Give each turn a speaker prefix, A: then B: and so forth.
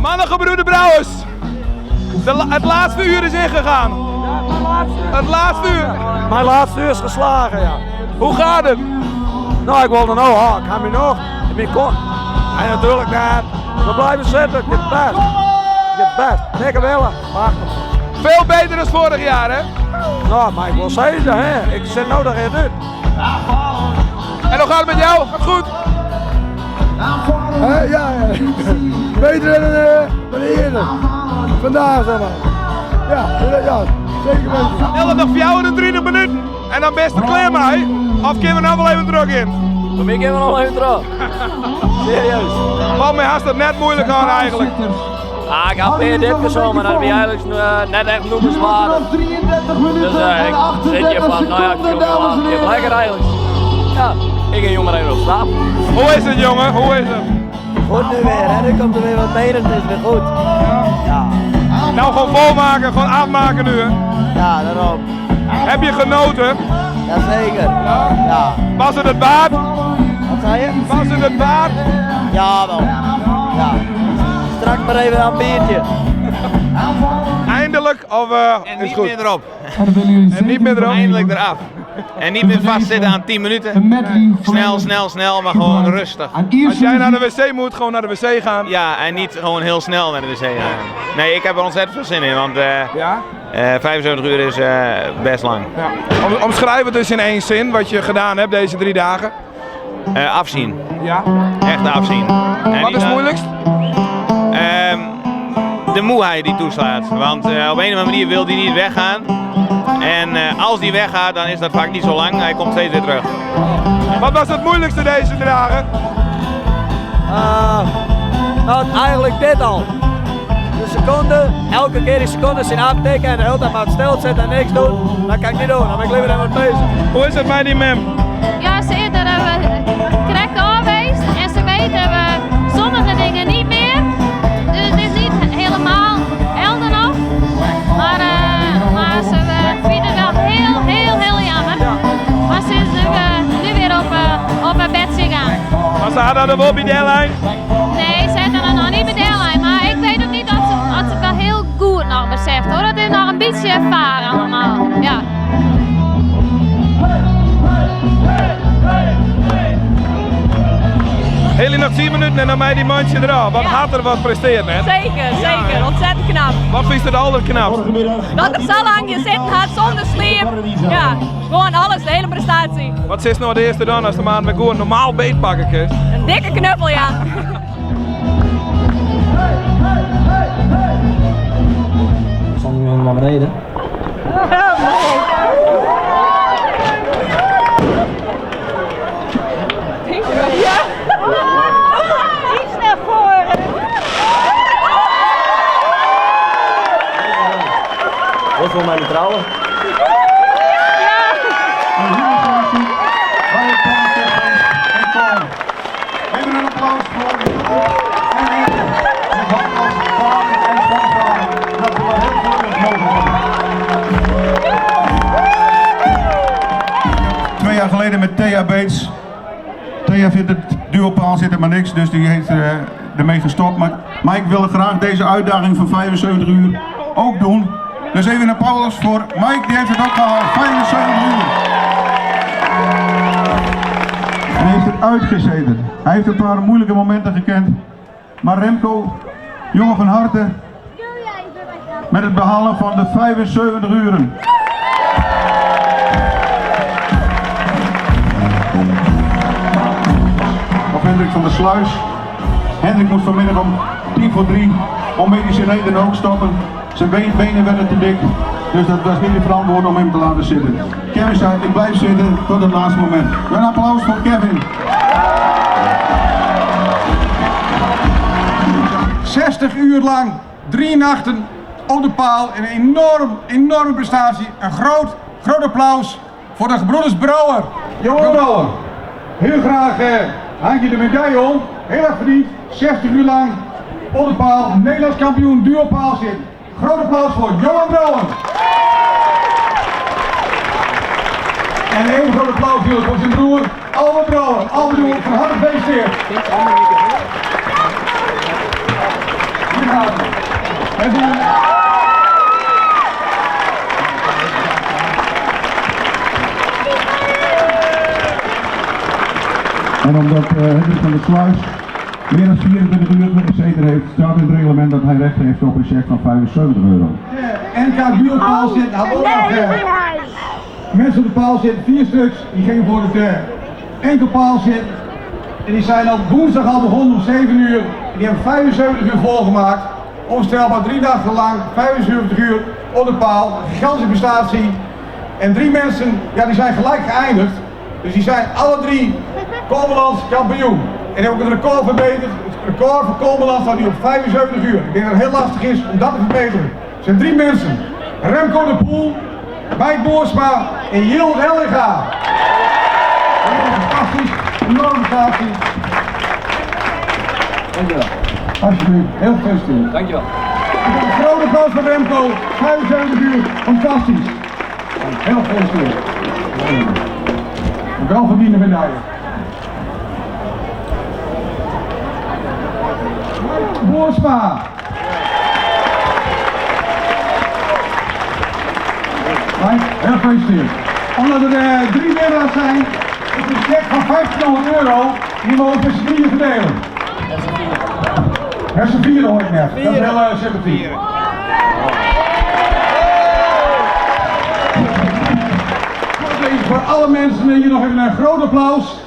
A: Mannengebroeder Brouwers. Het laatste uur is ingegaan. Het laatste uur.
B: Mijn laatste uur is geslagen, ja.
A: Hoe gaat het?
B: Nou, ik wilde nou, ik ga me nog. Ik ben kort. En natuurlijk, we blijven zitten. Ik heb het best. Ik heb het best. Lekker willen. Prachtig.
A: Veel beter dan vorig jaar, hè?
B: Nou, maar ik wil zeggen, hè. Ik zit nou erin uit.
A: En hoe gaat het met jou? Gaat het goed?
C: Ja. Beter dan eerder. Vandaag, zeg maar. Ja, zeker weten.
A: Stel het nog voor jou in de 30 minuten. En dan best de klem mij. Of kunnen we nou wel even terug in?
B: Voor mij kunnen we nog even terug. Serieus.
A: Want mij had het net moeilijk aan eigenlijk.
B: Ah, ik had meer dit gezongen, maar dat heb je eigenlijk net echt noemenswaardig. Dus ik zit hier van, nou ja, ik heb lekker eigenlijk. Ja, ik en jongen even op slaap.
A: Hoe is het, jongen? Hoe is het?
B: Goed nu weer, hè? Nu komt er weer wat mee, dus het is weer goed. Ja.
A: Nou, gewoon volmaken, gewoon afmaken nu, hè?
B: Ja, daarom.
A: Heb je genoten?
B: Jazeker. Ja.
A: Was het het waard?
B: Wat zei je?
A: Was het het waard?
B: Ja, wel. Ja. Straks maar even een biertje.
A: Eindelijk, of
D: En
A: is
D: niet
A: goed?
D: meer erop.
A: En niet meer erop?
D: Eindelijk eraf. En niet meer vastzitten aan 10 minuten. Snel, maar gewoon rustig.
A: Als jij naar de wc moet, gewoon naar de wc gaan.
D: Ja, en niet gewoon heel snel naar de wc gaan. Nee, ik heb er ontzettend veel zin in, want
A: Ja?
D: 75 uur is best lang.
A: Ja. Omschrijf het dus in één zin, wat je gedaan hebt deze 3 dagen.
D: Afzien.
A: Ja.
D: Echt afzien. En
A: Wat
D: niet
A: is het
D: aan-
A: moeilijkst?
D: De moeheid die toeslaat. Want op een of andere manier wil die niet weggaan. En als die weggaat, dan is dat vaak niet zo lang. Hij komt steeds weer terug.
A: Wat was het moeilijkste deze 3 dagen?
B: Nou, eigenlijk dit al. De seconde, elke keer die secondes in aftekenen en de hele tijd maar stil zitten en niks doen. Dat kan ik niet doen, dan ben ik liever helemaal bezig.
A: Hoe is het met die mem?
E: Ja, ze is er correct aanwezig en ze weten we sommige dingen niet meer. Dus het is niet helemaal helder nog. Maar ze vinden het wel heel jammer. Maar sinds nu weer op haar bed gaan.
A: Was ze hadden er wel bij deadline?
E: Nee, ze hebben er nog niet bij deadline. Maar ik weet ook niet dat ze het wel heel goed nog beseft hoor. Dat is nog een beetje ervaren allemaal. Ja.
A: Heel nog 10 minuten en dan mij die mandje eraf. Wat had er wat presteerd, net?
F: Zeker. Ontzettend knap.
A: Wat vind je het allerknapst?
F: Dat het zo lang je zitten had zonder sleep. Ja, gewoon alles, de hele prestatie.
A: Wat is nou het eerste dan als de maand met gewoon normaal beetpakken is?
F: Een dikke knuppel, ja.
B: Stond nu naar beneden.
F: Iets naar voren.
B: Wat voor mij trouwen?
C: Even een applaus voor de en de vader en schoonvader. Dat we wel heel gelukkig mogen zijn. 2 jaar geleden met Thea Beets. Thea vindt het duopaal zit er maar niks, dus die heeft ermee gestopt. Maar Mike wilde graag deze uitdaging van 75 uur ook doen. Dus even een applaus voor Mike, die heeft het ook gehaald. 75 uur. En hij heeft het uitgezeten. Hij heeft een paar moeilijke momenten gekend. Maar Remco, jongen van harte, met het behalen van de 75 uren. Of Hendrik van der Sluis. Hendrik moest vanmiddag om 2:45 om medische redenen ook stoppen. Zijn benen werden te dik. Dus dat was niet meer verantwoord om hem te laten zitten. Kevin zei, ik blijf zitten tot het laatste moment. Een applaus voor Kevin.
G: 60 uur lang, 3 nachten op de paal. Een enorme prestatie. Een groot applaus voor de gebroeders Brouwer. Johan Brouwer, heel graag hang je de medaille om. Heel erg verdiend. 60 uur lang op de paal. Nederlands kampioen duo paal zit. Groot applaus voor Johan Brouwer. En een heel groot applaus voor zijn broer Albert Brouwer. Albert, van harte gefeliciteerd. resultaten.
C: En omdat Hendrik van der Sluis meer dan 24 uur gezeten heeft, staat in het reglement dat hij recht heeft op een cheque van €75. NK Duurpaal zit, had ook nog mensen op de paal zitten, 4 stuks, die gingen voor het enkelpaal zitten. En die zijn op woensdag al begonnen om 7 uur. En die hebben 75 uur volgemaakt. Onvoorstelbaar 3 dagen lang, 75 uur op de paal. Een gigantische prestatie. En 3 mensen, ja, die zijn gelijk geëindigd. Dus die zijn alle 3 Kolmelands kampioen. En die hebben ook het record verbeterd. Het record voor Kolmeland staat nu op 75 uur. Ik denk dat het heel lastig is om dat te verbeteren. Er zijn 3 mensen. Remco de Poel, Mike Boersma en Jill Helliga. Fantastisch, enorme prestatie.
B: Dankjewel.
C: Alsjeblieft, heel gefeliciteerd.
B: Dankjewel.
C: Een grote applaus voor Remco, 75 uur, fantastisch. Heel gefeliciteerd. Een welverdiende medaille. Boersma. Heel gefeliciteerd. Omdat er 3 winnaars zijn, is een cheque van €1500 die we ook met z'n 4 verdelen. Met z'n 4 hoor ik net. Dat is heel sympathiek. Voor alle mensen hier nog even een groot applaus.